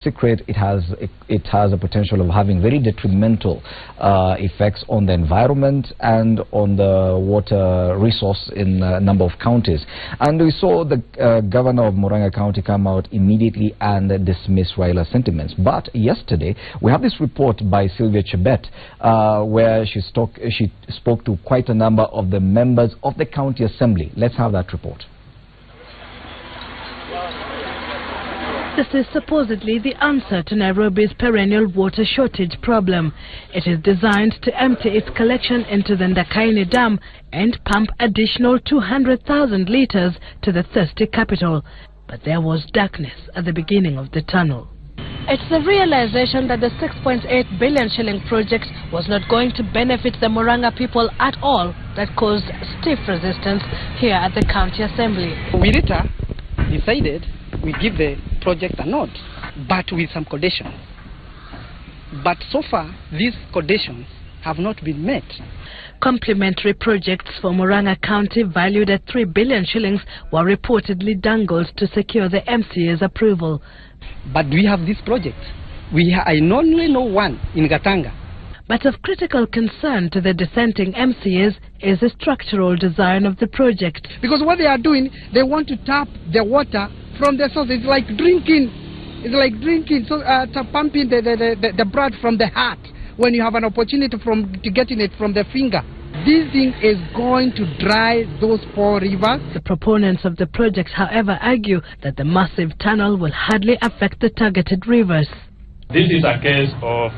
secret, it has a potential of having very detrimental effects on the environment and on the water resource in a number of counties. And we saw the governor of Murang'a County come out immediately and dismiss Raila's sentiments. But yesterday, we have this report by Sylvia Chebet where she spoke to quite a number of the members of the county assembly. Let's have that report. This is supposedly the answer to Nairobi's perennial water shortage problem. It is designed to empty its collection into the Ndakaini Dam and pump additional 200,000 litres to the thirsty capital. But there was darkness at the beginning of the tunnel. It's the realization that the 6.8 billion shilling project was not going to benefit the Murang'a people at all that caused stiff resistance here at the county assembly. We later decided we give the project a nod, but with some conditions. But so far, these conditions have not been met. Complementary projects for Murang'a County valued at 3 billion shillings were reportedly dangled to secure the MCA's approval. But we have this project. I only know one in Gatanga. But of critical concern to the dissenting MCAs is the structural design of the project. Because what they are doing, they want to tap the water from the source. It's like drinking. It's like drinking, so pumping the blood from the heart when you have an opportunity to getting it from the finger. This thing is going to dry those poor rivers. The proponents of the project, however, argue that the massive tunnel will hardly affect the targeted rivers. This is a case of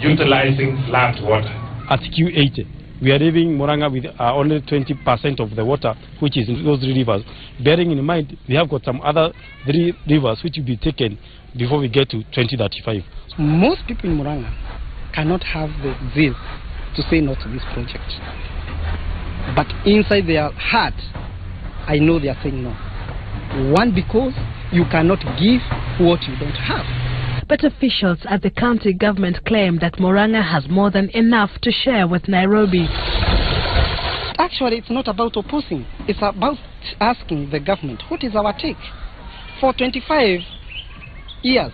utilizing land water. At Q80, we are leaving Murang'a with only 20% of the water, which is in those rivers. Bearing in mind, we have got some other 3 rivers which will be taken before we get to 2035. Most people in Murang'a cannot have the zeal to say no to this project. But inside their heart, I know they are saying no. One, because you cannot give what you don't have. But officials at the county government claim that Murang'a has more than enough to share with Nairobi. Actually, it's not about opposing. It's about asking the government, what is our take? For 25 years,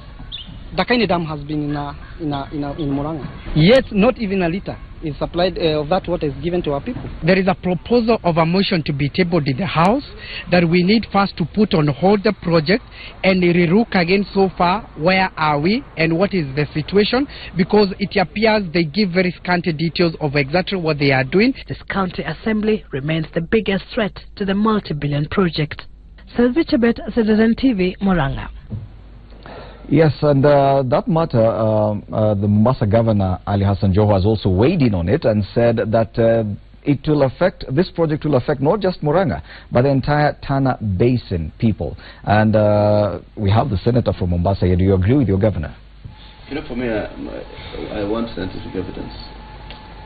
the Ndakaini Dam has been in Murang'a. Yet, not even a litre is supplied of that water is given to our people. There is a proposal of a motion to be tabled in the House that we need first to put on hold the project and relook again so far where are we and what is the situation, because it appears they give very scanty details of exactly what they are doing. This county assembly remains the biggest threat to the multi-billion project. Sylvia Chebet, Citizen TV, Murang'a. Yes, and that matter, the Mombasa governor, Ali Hassan Joho, has also weighed in on it and said that this project will affect not just Murang'a, but the entire Tana Basin people. And we have the senator from Mombasa here. Do you agree with your governor? You know, for me, I want scientific evidence.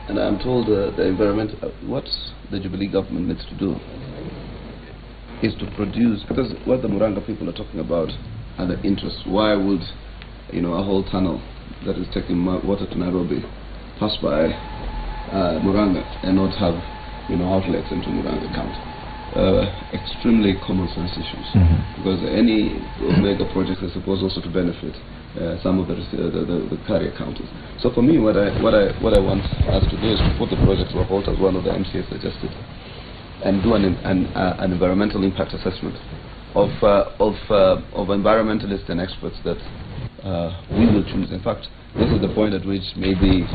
And I'm told the environment, what the Jubilee government needs to do is to produce, because what the Murang'a people are talking about are the interests. Why would, a whole tunnel that is taking water to Nairobi pass by Murang'a and not have, outlets into Murang'a County? Extremely common sense issues. Because any mega project is supposed also to benefit some of the carrier counties. So for me, what I want us to do is to put the project to a halt, as one of the MCAs suggested, and do an environmental impact assessment of environmentalists and experts that we will choose. In fact, this is the point at which maybe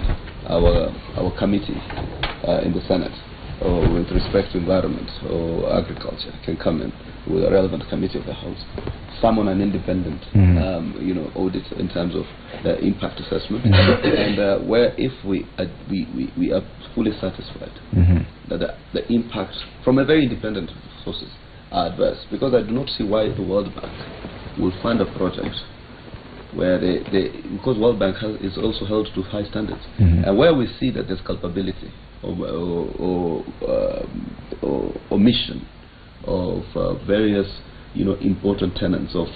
our committee in the Senate, or with respect to environment or agriculture, can come in with a relevant committee of the House, summon an independent audit in terms of the impact assessment, and where if we are fully satisfied that the impact from a very independent sources are adverse, because I do not see why the World Bank will fund a project where because World Bank is also held to high standards, and where we see that there's culpability or omission of various important tenets of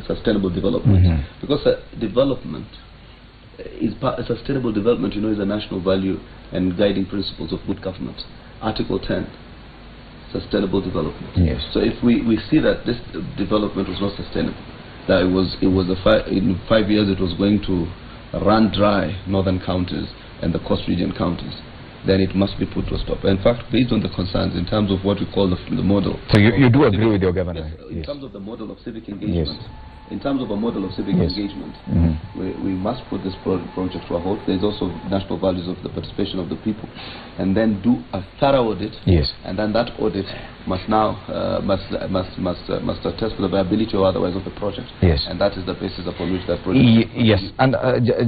sustainable development, because development is sustainable development is a national value and guiding principles of good government. Article 10. Sustainable development. Yes. So if we see that this development was not sustainable, that in 5 years it was going to run dry northern counties and the coast region counties, then it must be put to a stop. In fact, based on the concerns in terms of what we call the model. So you do agree with your governor? Yes, in terms of the model of civic engagement. Yes. In terms of a model of civic engagement, we must put this project to a halt. There's also national values of the participation of the people, and then do a thorough audit. Yes. And then that audit must now must attest to the viability or otherwise of the project. Yes. And that is the basis upon which that project. Yes. And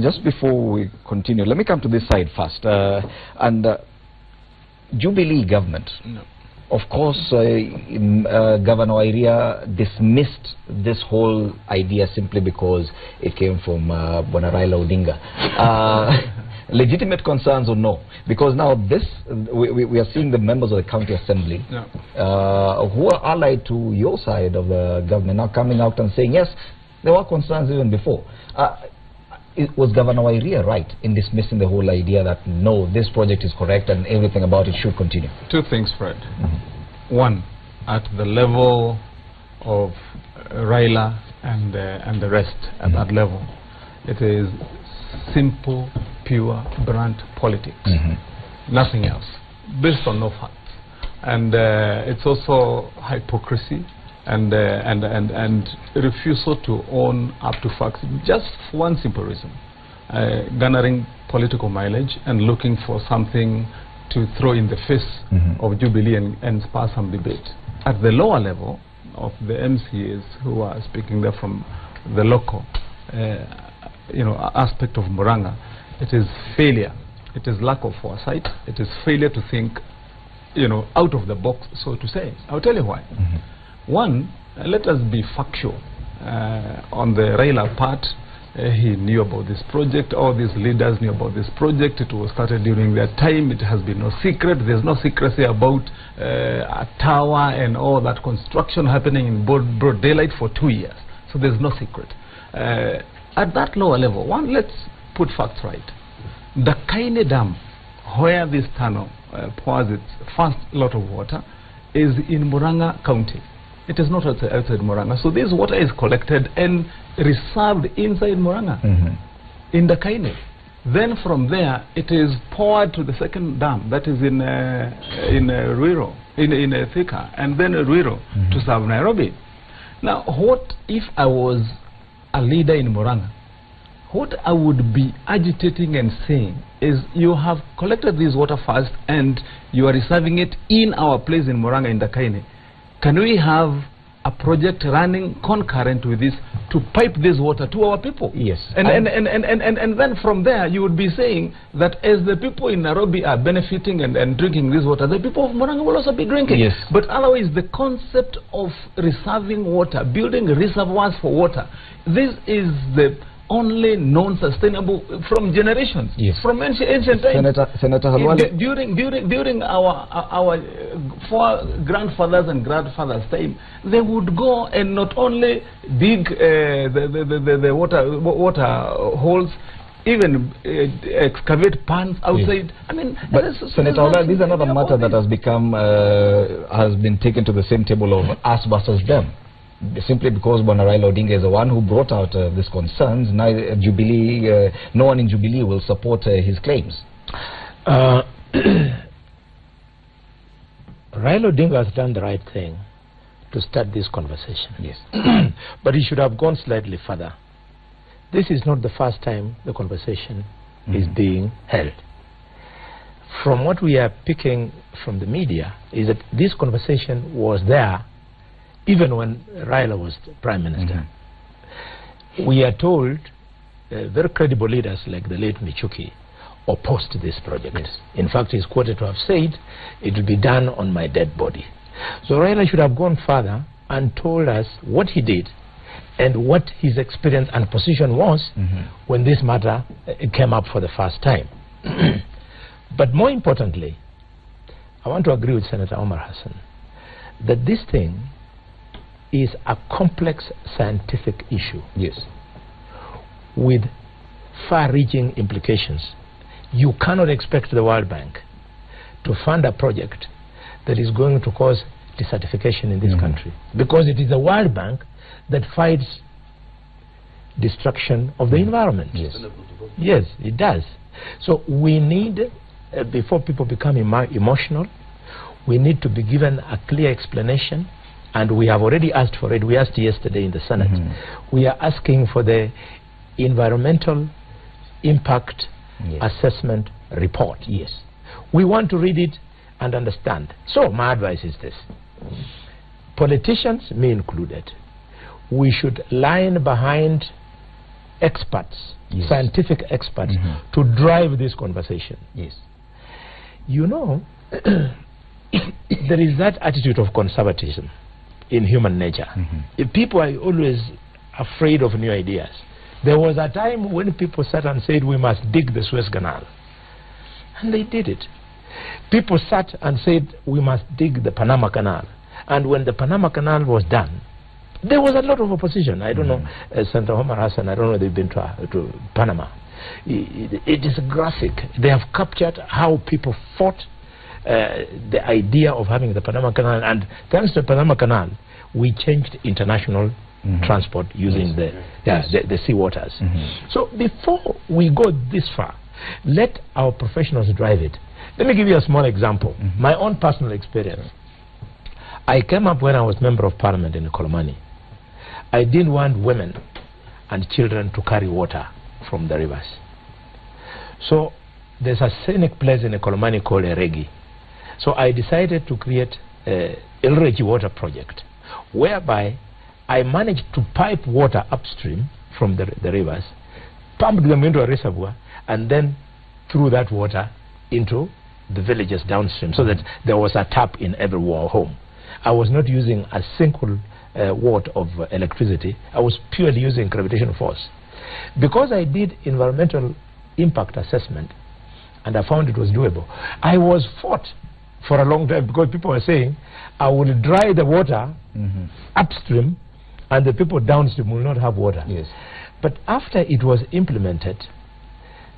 just before we continue, let me come to this side first. Jubilee government. No. Of course, Governor Wairia dismissed this whole idea simply because it came from Bwana Raila Odinga. Legitimate concerns or no? Because now this, we are seeing the members of the county assembly who are allied to your side of the government now coming out and saying, yes, there were concerns even before. Was Governor Wairia right in dismissing the whole idea that no, this project is correct and everything about it should continue? Two things, Fred. One, at the level of Raila and the rest, at that level, it is simple, pure brand politics. Nothing else, based on no facts. And it's also hypocrisy and refusal to own up to facts, just for one simple reason, garnering political mileage and looking for something to throw in the face of Jubilee and spur some debate. At the lower level of the MCAs who are speaking there from the local aspect of Murang'a, it is failure, it is lack of foresight, it is failure to think out of the box, so to say. I'll tell you why. One, let us be factual. On the Raila part, he knew about this project. All these leaders knew about this project. It was started during their time. It has been no secret. There's no secrecy about a tower and all that construction happening in broad daylight for 2 years. So there's no secret. At that lower level, one, let's put facts right. The Kaine Dam, where this tunnel pours its first lot of water, is in Murang'a County. It is not outside Murang'a. So this water is collected and reserved inside Murang'a, in the Kaine. Then from there, it is poured to the second dam, that is in Ruiru, in Thika, and then Ruiru to serve Nairobi. Now, what if I was a leader in Murang'a? What I would be agitating and saying is, you have collected this water first and you are reserving it in our place in Murang'a in the Kaine. Can we have a project running concurrent with this to pipe this water to our people? Yes. And then from there you would be saying that as the people in Nairobi are benefiting and drinking this water, the people of Murang'a will also be drinking. Yes. But otherwise, the concept of reserving water, building reservoirs for water, this is the only non-sustainable from generations, from ancient times. Senator Halwale, during our grandfathers and grandfathers' time, they would go and not only dig the water holes, even excavate ponds outside. I mean, but Senator Halwale, this is another matter that has become has been taken to the same table of us versus them. Simply because Bwana Raila Odinga is the one who brought out these concerns. Now Jubilee, no one in Jubilee will support his claims. Raila Odinga has done the right thing to start this conversation. Yes. But he should have gone slightly further. This is not the first time the conversation is being held. From what we are picking from the media is that this conversation was there even when Raila was Prime Minister. We are told very credible leaders like the late Michuki opposed this project. In fact, he's quoted to have said, it will be done on my dead body. So Raila should have gone further and told us what he did and what his experience and position was when this matter came up for the first time. But more importantly, I want to agree with Senator Omar Hassan that this thing is a complex scientific issue. Yes. With far-reaching implications. You cannot expect the World Bank to fund a project that is going to cause desertification in this country, because it is the World Bank that fights destruction of the environment. Yes. Yes, it does. So we need, before people become emotional, we need to be given a clear explanation, and we have already asked for it. We asked yesterday in the Senate. We are asking for the environmental impact assessment report. Yes. We want to read it and understand. So my advice is this. Politicians, me included, we should line behind experts, scientific experts, to drive this conversation. Yes. You know, there is that attitude of conservatism in human nature. If people are always afraid of new ideas. There was a time when people sat and said we must dig the Suez Canal, and they did it. People sat and said we must dig the Panama Canal, and when the Panama Canal was done, there was a lot of opposition. I don't know, Senator Omar Hassan, I don't know if they've been to Panama. It is graphic. They have captured how people fought the idea of having the Panama Canal, and thanks to the Panama Canal, we changed international transport using the sea waters. So before we go this far, let our professionals drive it. Let me give you a small example. My own personal experience. I came up when I was member of parliament in Kolomani. I didn't want women and children to carry water from the rivers. So there's a scenic place in Kolomani called Eregi. So I decided to create a Elregi water project, whereby I managed to pipe water upstream from the rivers, pump them into a reservoir, and then threw that water into the villages downstream, so that there was a tap in every home. I was not using a single watt of electricity. I was purely using gravitational force. Because I did environmental impact assessment and I found it was doable, I was fought for a long time because people were saying I will dry the water upstream and the people downstream will not have water. Yes. But after it was implemented,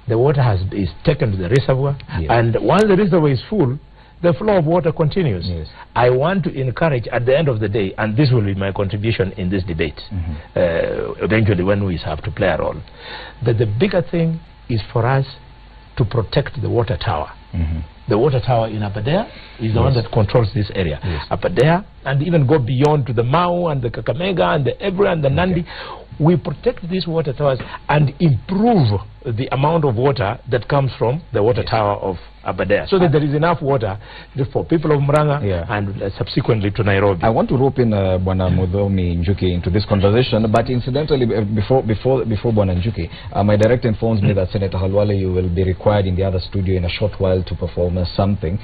the water is taken to the reservoir, and once the reservoir is full, the flow of water continues. Yes. I want to encourage at the end of the day, and this will be my contribution in this debate, eventually when we have to play a role, that the bigger thing is for us to protect the water tower. The water tower in Aberdare is the one that controls this area. Aberdare, and even go beyond to the Mau and the Kakamega and the Ebra and the Nandi. We protect these water towers and improve the amount of water that comes from the water tower of Aberdare, so that there is enough water for people of Murang'a and subsequently to Nairobi. I want to rope in Bwana Mudhomi Njuki into this conversation, but incidentally, before Bwana Njuki, my director informs me that Senator Halwale, you will be required in the other studio in a short while to perform something.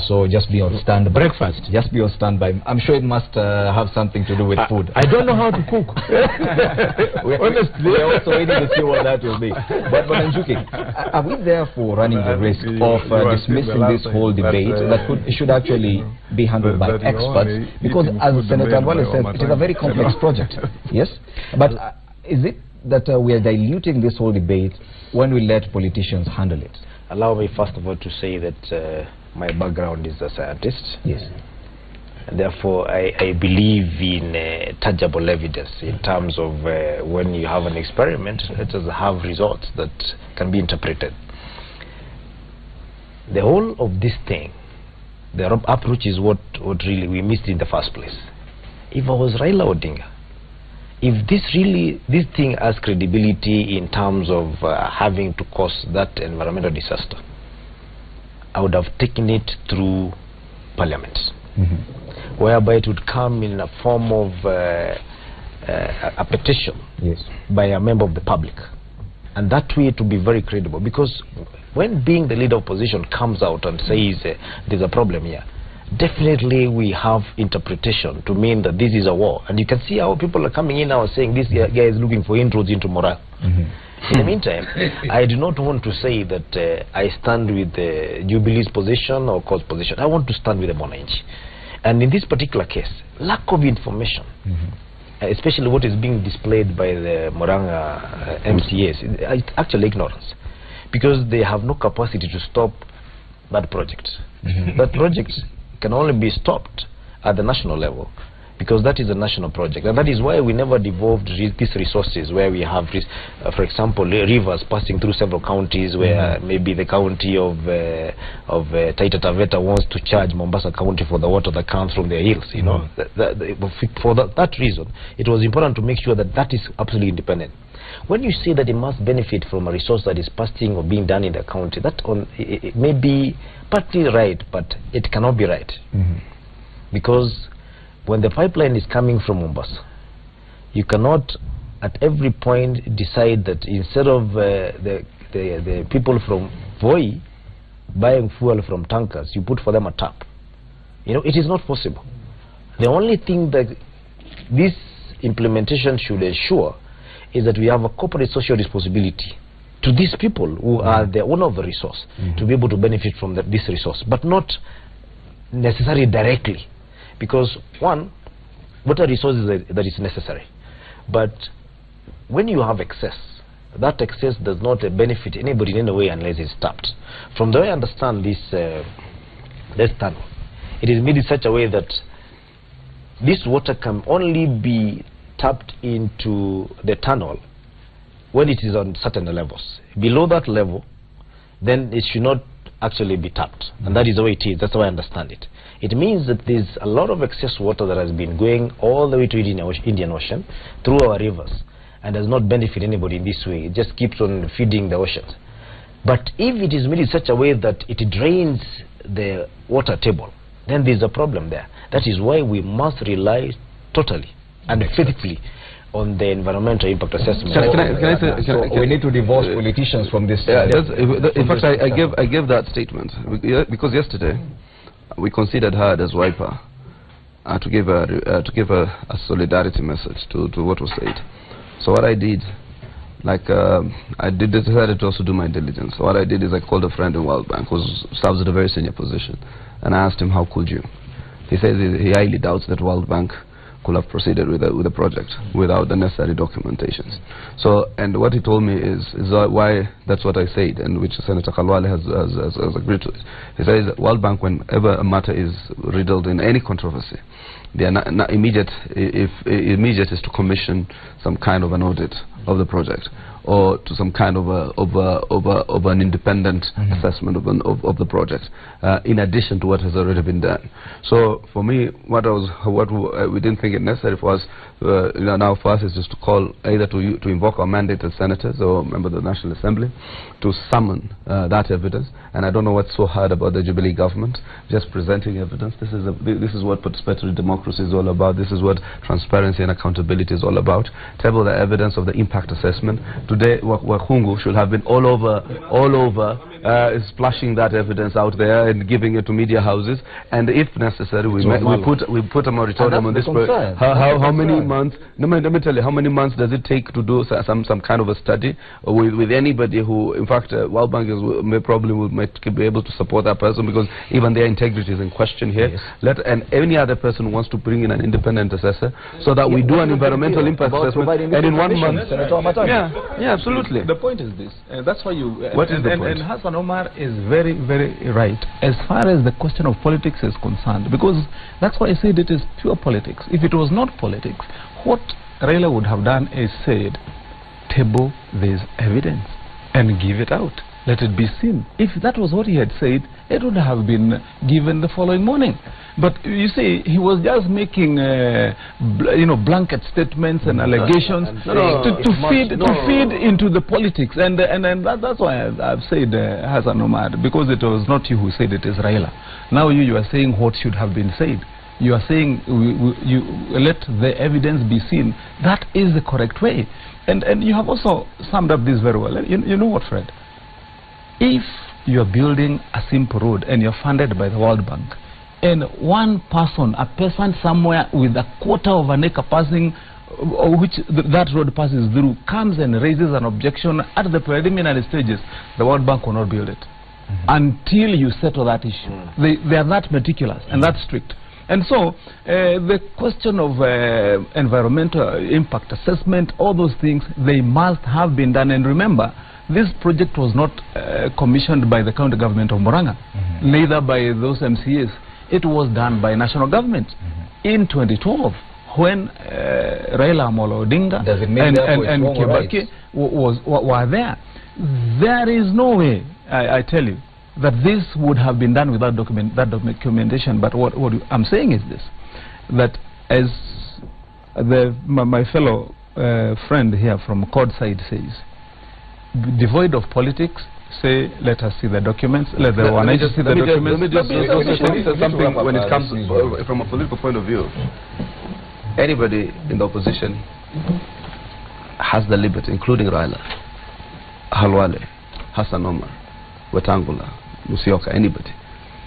So just be on standby. Breakfast. Just be on standby. I'm sure it must have something to do with food. I don't know how to cook. Honestly, we're also waiting to see what that will be. But Njuki, are we therefore running the risk of dismissing this whole debate that should actually be handled by experts? Because as Senator Halwale says, it is a very complex project. Yes? But is it that we are diluting this whole debate when we let politicians handle it? Allow me first of all to say that my background is a scientist. Yes. And therefore, I believe in tangible evidence in terms of when you have an experiment, let us have results that can be interpreted. The whole of this thing, the approach is what really we missed in the first place. If I was Raila Odinga, if this thing has credibility in terms of having to cause that environmental disaster, I would have taken it through Parliament. Whereby it would come in a form of a petition by a member of the public, and that way it would be very credible, because when being the leader of opposition comes out and says there's a problem here, definitely we have interpretation to mean that this is a war, and you can see how people are coming in now saying this guy is looking for inroads into Morang. In the meantime, I do not want to say that I stand with Jubilee's position or CORD's position. I want to stand with the Monanchi. And in this particular case, lack of information, especially what is being displayed by the Moranga MCAs, it's actually ignorance, because they have no capacity to stop that project. That project can only be stopped at the national level because that is a national project, and that is why we never devolved these resources where we have, for example, rivers passing through several counties where maybe the county of Taita Taveta wants to charge Mombasa County for the water that comes from their hills. You know, for that reason, it was important to make sure that that is absolutely independent. When you say that it must benefit from a resource that is passing or being done in the county, that it may be partly right, but it cannot be right, because when the pipeline is coming from Mombasa, you cannot at every point decide that instead of the people from Voi buying fuel from tankers, you put for them a tap. You know, it is not possible. The only thing that this implementation should ensure is that we have a corporate social responsibility to these people who are the owner of the resource to be able to benefit from this resource, but not necessarily directly. Because one, water resources that is necessary, but when you have excess, that excess does not benefit anybody in any way unless it's tapped. From the way I understand this tunnel, it is made in such a way that this water can only be tapped into the tunnel when it is on certain levels. Below that level, then it should not actually be tapped, and that is the way it is. That's how I understand it. It means that there's a lot of excess water that has been going all the way to Indian Ocean through our rivers and does not benefit anybody in this way. It just keeps on feeding the oceans. But if it is made in such a way that it drains the water table, then there's a problem there. That is why we must rely totally and faithfully on the environmental impact assessment. We need to divorce politicians from this. In fact, I gave that statement because yesterday we considered her as wiper to give a solidarity message to what was said. So what I did, I decided to also do my diligence. So what I did is I called a friend in World Bank who serves at a very senior position, and I asked him, how could you? He says he highly doubts that World Bank could have proceeded with the project without the necessary documentations. So, and what he told me is why that's what I said, and which Senator Khalwale has agreed to it. He says that World Bank, whenever a matter is riddled in any controversy, they are not immediate. If immediate is to commission some kind of an audit of the project, or to some kind of an independent assessment of the project, in addition to what has already been done. So for me, what we didn't think it necessary for us, now for us is just to call either to invoke our mandate as senators or members of the National Assembly to summon that evidence. And I don't know what's so hard about the Jubilee government just presenting evidence. This is what participatory democracy is all about. This is what transparency and accountability is all about. Table the evidence of the impact assessment. Today, Wakhungu should have been all over, splashing that evidence out there and giving it to media houses. And if necessary, we put a moratorium on this. How many months? Let me tell you, how many months does it take to do some kind of a study with anybody who, in fact, World Bank might be able to support that person, because even their integrity is in question here. Yes. And any other person who wants to bring in an independent assessor, so that we do an environmental impact assessment, and in 1 month. Yeah, absolutely. The point is this, that's why you. What is the point? And Hassan Omar is very, very right as far as the question of politics is concerned, because that's why I said it is pure politics. If it was not politics, what Raila would have done is said, table this evidence and give it out. Let it be seen. If that was what he had said, it would have been given the following morning. But you see, he was just making, blanket statements and allegations to feed into the politics, and that's why I've said Hassan Omar, because it was not you who said it, is Raila. Now you are saying what should have been said. You are saying you let the evidence be seen. That is the correct way, and you have also summed up this very well. You know what, Fred? If you are building a simple road and you're funded by the World Bank, and one person, a peasant somewhere with a quarter of an acre passing, which that road passes through, comes and raises an objection at the preliminary stages, the World Bank will not build it until you settle that issue. They are that meticulous and that strict. And so the question of environmental impact assessment, all those things, they must have been done. And remember, this project was not commissioned by the county government of Murang'a, neither by those MCAs. It was done by national government. in 2012 when Raila Amolo Odinga and Kibaki were there. There is no way, I tell you, that this would have been done without documentation. But what I'm saying is this, that as my fellow friend here from CORD side says, devoid of politics, say, let us see the documents, let the one see the documents. Let me just say something when it comes from a political point of view. Anybody in the opposition has the liberty, including Raila, Halwale, Hassan Omar, Wetangula, Musyoka, anybody,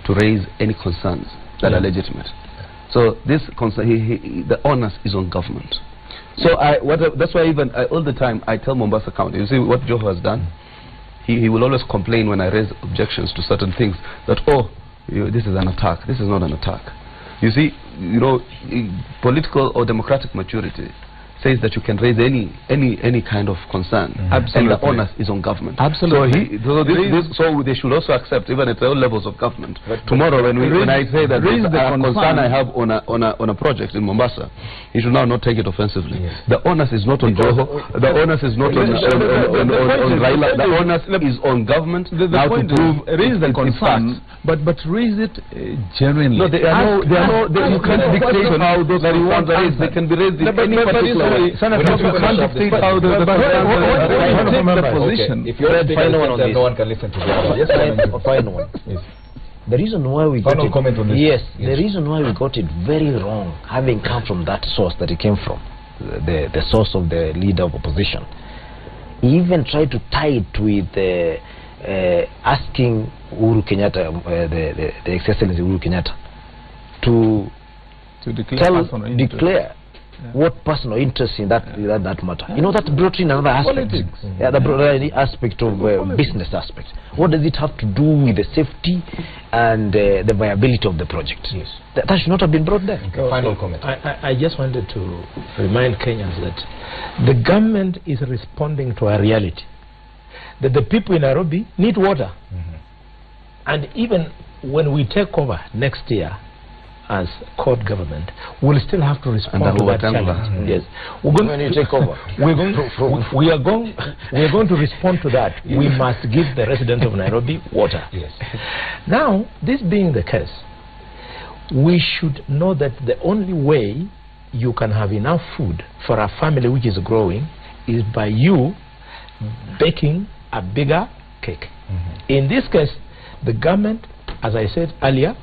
to raise any concerns that are legitimate. So this concern, the onus is on government. So that's why even all the time I tell Mombasa County, you see what Joho has done? He will always complain when I raise objections to certain things that, oh, this is an attack. This is not an attack. You see, political or democratic maturity says that you can raise any kind of concern, and the onus is on government. Absolutely. So they should also accept, even at all levels of government. But tomorrow, when I say that the concern I have on a project in Mombasa, you should now not take it offensively. Yes. The onus is not on Joho. The onus is not on Raila. The onus is on government. Now to prove raise the concern, but raise it genuinely. No, you can't dictate how those concerns are raised. They can be raised in any particular. If you're final one on this, no one can listen to this. Final one. Yes. The reason why we got it, yes, the reason why we got it very wrong, having come from that source that it came from, the source of the leader of opposition, he even tried to tie it with asking Uhuru Kenyatta, the Excellency Uhuru Kenyatta, to declare what personal interest in that matter. You know, that brought in another aspect. Yeah, that brought in the aspect of business aspect. What does it have to do with the safety and the viability of the project? Yes. That should not have been brought there. Okay, final comment. I just wanted to remind Kenyans that the government is responding to a reality, that the people in Nairobi need water. And even when we take over next year as CORD government, we'll still have to respond to that challenge. Yes, when you take over, we are going to respond to that. We must give the residents of Nairobi water. Yes. Now, this being the case, we should know that the only way you can have enough food for a family which is growing is by you baking a bigger cake. In this case, the government, as I said earlier,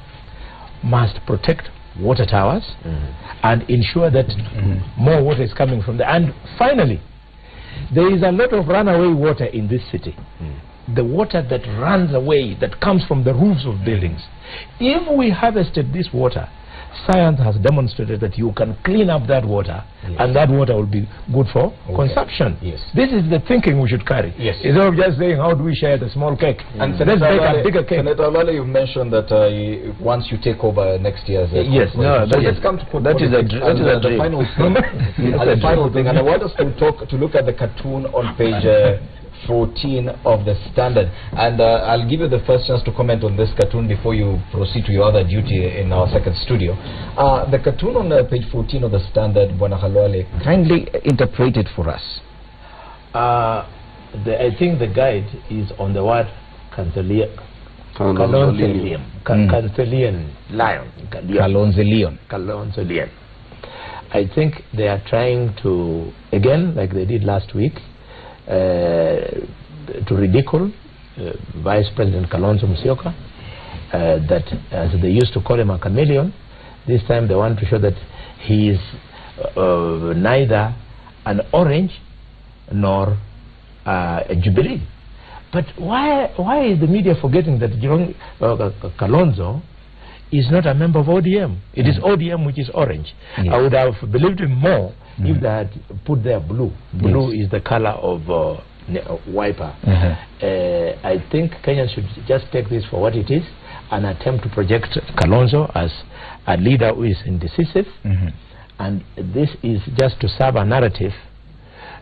must protect water towers and ensure that more water is coming from there. And finally, there is a lot of runaway water in this city. The water that runs away, that comes from the roofs of buildings. If we harvested this water, science has demonstrated that you can clean up that water, and that water will be good for consumption. Yes. This is the thinking we should carry. Yes. Instead of just saying, how do we share the small cake? And let's make a bigger cake. Senator Lale, you mentioned that once you take over next year's yes, no, that is the final thing. The final thing, and I want us to look at the cartoon on page 14 of the Standard, and I'll give you the first chance to comment on this cartoon before you proceed to your other duty in our second studio. The cartoon on page 14 of the Standard, Bwana Halwale, kindly interpret it for us. I think the guide is on the word Kalonzelian lion. I think they are trying to, again, like they did last week, to ridicule Vice President Kalonzo Musyoka, that as they used to call him a chameleon, this time they want to show that he is neither an orange nor a Jubilee. But why is the media forgetting that Kalonzo is not a member of ODM? It is ODM which is orange. Yes. I would have believed him more if they had put there blue. Blue is the color of wiper. I think Kenyans should just take this for what it is, an attempt to project Kalonzo as a leader who is indecisive, and this is just to serve a narrative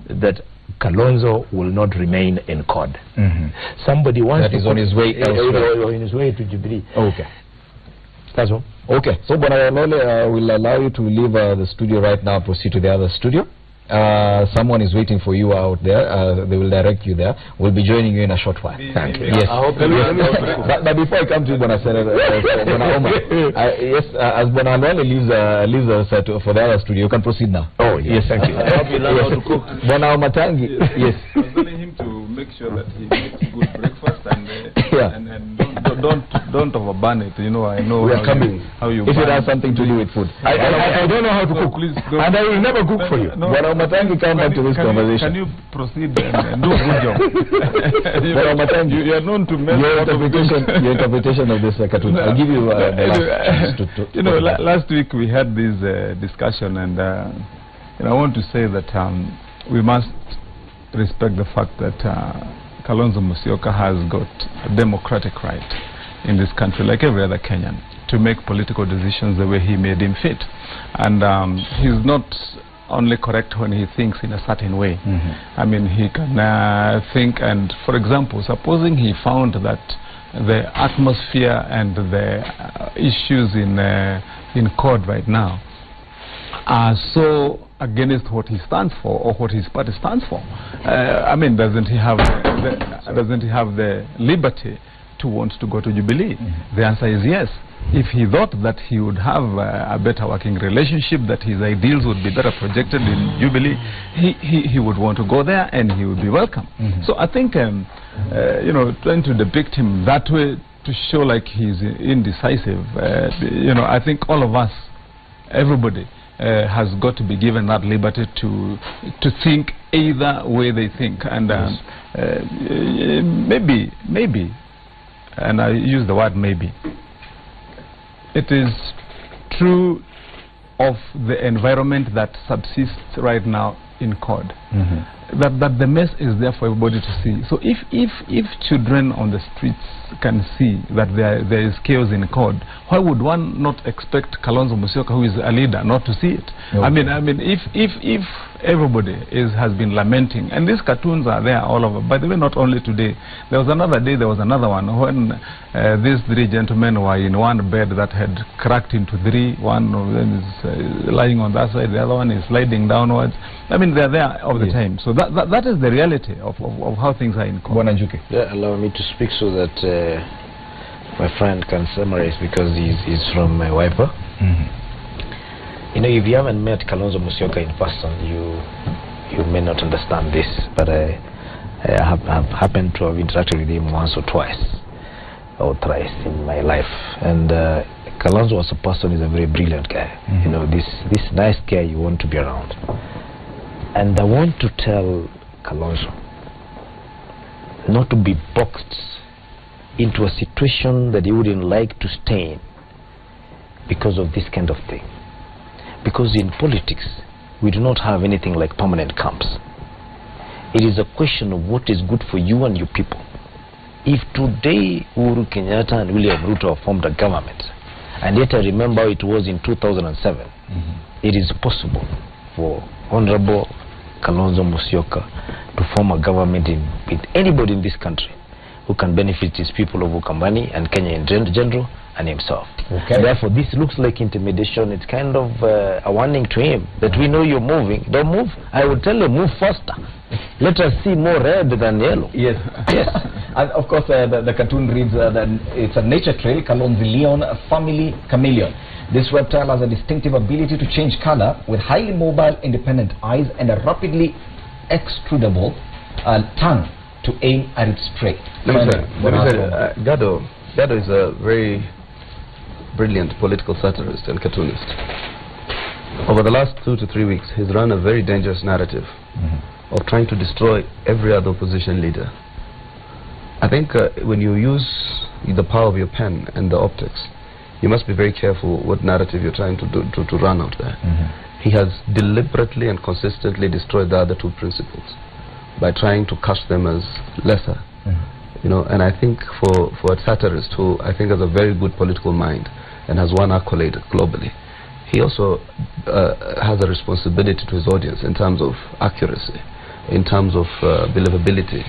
that Kalonzo will not remain in CORD. Somebody wants that is on his way on his way to Jubilee. Okay, that's all. Okay, so Bonalole will allow you to leave the studio right now, proceed to the other studio. Someone is waiting for you out there. They will direct you there. We'll be joining you in a short while. Thank you. Yes. I hope but before I come to Bona Omar, yes, as Bona Omar leaves us for the other studio, you can proceed now. Oh, yes, thank you. I hope you learn how to cook. Bona Omar Tangi, yes. I was telling him to make sure that he makes good breakfast and don't overburn it. You know, I know we are coming. How you if it has something to do with food. I don't know how to cook. Please don't. And I will never cook for you. Bona Omar Tangi, come back to this conversation. Can you proceed and do a good job? You are known to make your interpretation of this cartoon. I'll give you the you know, last week we had this discussion, and I want to say that we must respect the fact that Kalonzo Musyoka has got a democratic right in this country, like every other Kenyan, to make political decisions the way he made him fit. And he's not only correct when he thinks in a certain way. I mean, he can think, and for example, supposing he found that the atmosphere and the issues in court right now are so against what he stands for or what his party stands for, I mean, doesn't he have the liberty to want to go to Jubilee? The answer is yes. If he thought that he would have a better working relationship, that his ideals would be better projected in Jubilee, he would want to go there and he would be welcome. So I think, you know, trying to depict him that way to show like he's indecisive, you know, I think all of us, everybody, has got to be given that liberty to think either way they think. And maybe, and I use the word maybe, it is true of the environment that subsists right now in CORD, that the mess is there for everybody to see. So if children on the streets can see that there is chaos in CORD, why would one not expect Kalonzo Musyoka, who is a leader, not to see it? I mean, if everybody has been lamenting, and these cartoons are there all over. By the way, not only today. There was another day. There was another one when these three gentlemen were in one bed that had cracked into three. One of them is lying on that side. The other one is sliding downwards. I mean, they're there all the time. So that is the reality of how things are in CORD. Yeah, allow me to speak so that my friend can summarize, because he's from Wiper. You know, if you haven't met Kalonzo Musyoka in person, you may not understand this, but I have happened to have interacted with him once or twice or thrice in my life. And Kalonzo as a person is a very brilliant guy. You know, this nice guy you want to be around. And I want to tell Kalonzo not to be boxed into a situation that he wouldn't like to stay in because of this kind of thing. Because in politics, we do not have anything like permanent camps. It is a question of what is good for you and your people. If today Uhuru Kenyatta and William Ruto have formed a government, and yet I remember it was in 2007, it is possible for Honorable Kalonzo Musyoka to form a government with anybody in this country who can benefit his people of Ukambani and Kenya in general, and himself. Therefore, this looks like intimidation. It's kind of a warning to him that we know you're moving. Don't move. I will tell you, move faster. Let us see more red than yellow. Yes. And of course, the cartoon reads that it's a nature trail, Kalonzo a family chameleon. This reptile has a distinctive ability to change color with highly mobile, independent eyes and a rapidly extrudable tongue to aim at its prey. Gado is a very brilliant political satirist and cartoonist. Over the last 2 to 3 weeks, he's run a very dangerous narrative of trying to destroy every other opposition leader. I think when you use the power of your pen and the optics, you must be very careful what narrative you're trying to run out there. He has deliberately and consistently destroyed the other two principles by trying to cast them as lesser. You know, and I think for a satirist who I think has a very good political mind and has won accolade globally, he also has a responsibility to his audience in terms of accuracy, in terms of believability.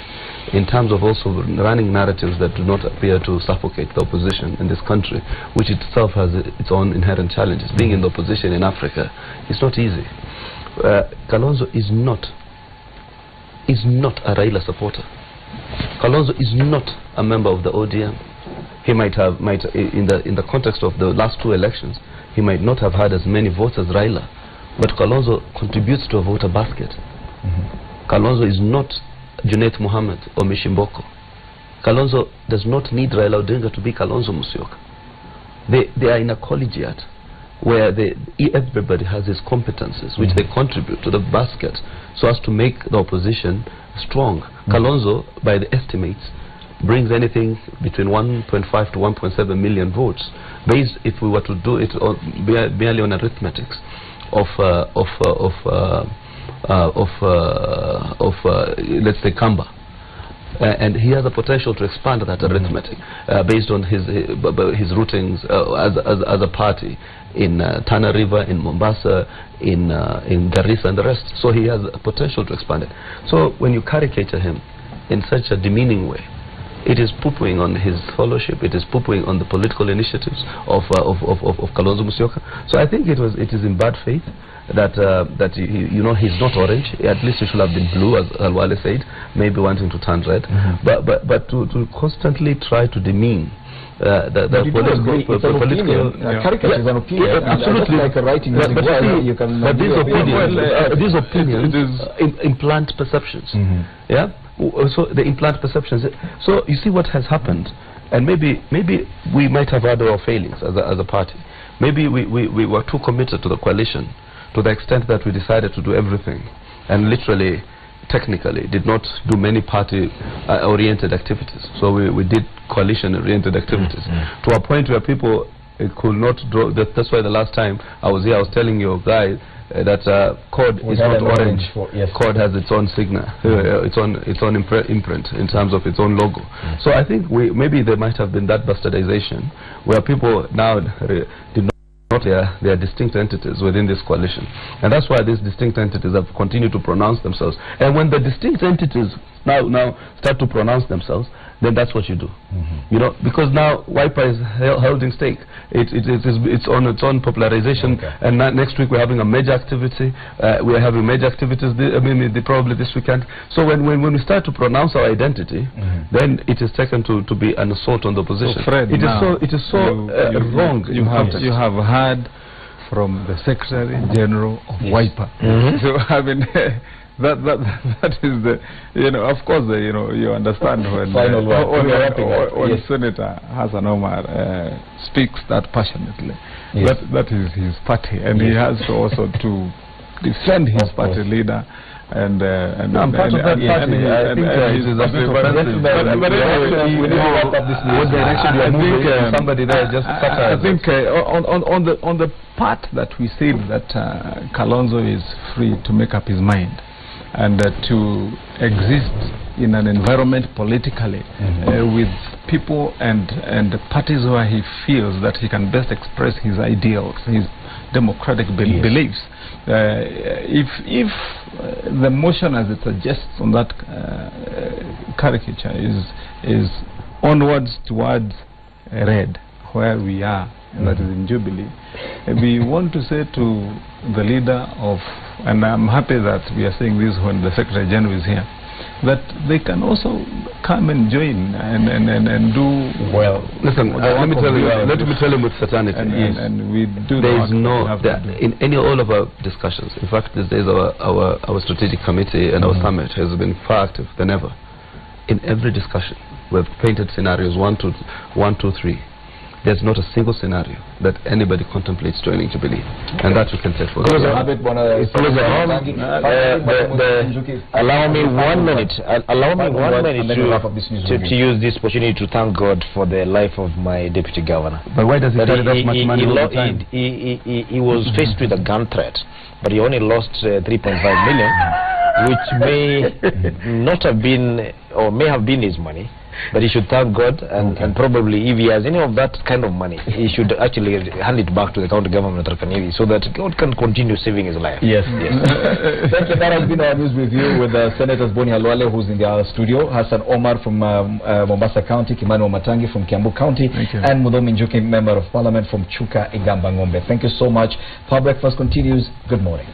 in terms of also running narratives that do not appear to suffocate the opposition in this country, which itself has its own inherent challenges. Being in the opposition in Africa is not easy. Kalonzo is not a Raila supporter. Kalonzo is not a member of the ODM. He might in the context of the last 2 elections, he might not have had as many votes as Raila, but Kalonzo contributes to a voter basket. Kalonzo is not Junet Mohammed or Mishimboko. Kalonzo does not need Raila Odinga to be Kalonzo Musyoka. They are in a collegiate where everybody has his competences, which they contribute to the basket so as to make the opposition strong. Kalonzo, by the estimates, brings anything between 1.5 to 1.7 million votes, based, if we were to do it merely on arithmetics of let's say Kamba. And he has a potential to expand that arithmetic based on his routings as a party in Tana River, in Mombasa, in Garissa and the rest. So he has a potential to expand it. So when you caricature him in such a demeaning way, it is poo-pooing on his fellowship, it is poo-pooing on the political initiatives of Kalonzo Musyoka. So I think it is in bad faith that he's not orange. At least he should have been blue, as Alwale said, maybe wanting to turn red. But to constantly try to demean the political caricature is an opinion. Absolutely, like a writing. But these opinions implant perceptions. Yeah. So they implant perceptions. So you see what has happened, and maybe we might have had our failings as a party. Maybe we were too committed to the coalition, to the extent that we decided to do everything, and literally, technically, did not do many party-oriented activities. So we did coalition-oriented activities, to a point where people could not draw. That's why the last time I was here, I was telling your guy that CORD is not orange. CORD has its own signal, its own imprint in terms of its own logo. So I think maybe there might have been that bastardization where people now did not their distinct entities within this coalition, and that's why these distinct entities have continued to pronounce themselves. And when the distinct entities now start to pronounce themselves, then that's what you do. You know, because now Wiper is holding stake. It's on its own popularization, and next week we're having a major activity. We are having major activities. Probably this weekend. So when we start to pronounce our identity, then it is taken to be an assault on the opposition. So Fred, it is so wrong. You have heard from the Secretary General of Wiper. So I mean. That is the, of course, you understand when Senator Hassan Omar speaks that passionately. That is his party, and he has to also to defend his party leader. And I'm part of that party. I think it is a bit offensive. But anyway, we need to wrap up this news. What direction you are moving? Somebody there just I think on the part that we said that Kalonzo is free to make up his mind and to exist in an environment politically with people and parties where he feels that he can best express his ideals, his democratic beliefs. If the motion as it suggests on that caricature is onwards towards red, where we are, and that is in Jubilee, we want to say to the leader of, and I'm happy that we are saying this when the Secretary General is here, that they can also come and join and do well. Listen, let me tell you with certainty. And we do. There is in all of our discussions. In fact, these days our strategic committee and our summit has been far active than ever. In every discussion, we've painted scenarios 1, 2, 3. There's not a single scenario that anybody contemplates joining Jubilee, and that we can take for granted. Allow me 1 minute. Allow me 1 minute to use this opportunity to thank God for the life of my deputy governor. But why does he carry that much money all the time? He was faced with a gun threat, but he only lost 3.5 million. which may not have been, or may have been his money, but he should thank God, and probably if he has any of that kind of money, he should actually hand it back to the county government of Tharaka Nithi so that God can continue saving his life. Yes. Thank you. That has been our news review with Senators Boni Halwale, who's in the studio, Hassan Omar from Mombasa County, Kimani Wamatangi from Kiambu County, and Mudhomi Njuki, Member of Parliament from Chuka Igamba Ngombe. Thank you so much. Power Breakfast continues. Good morning.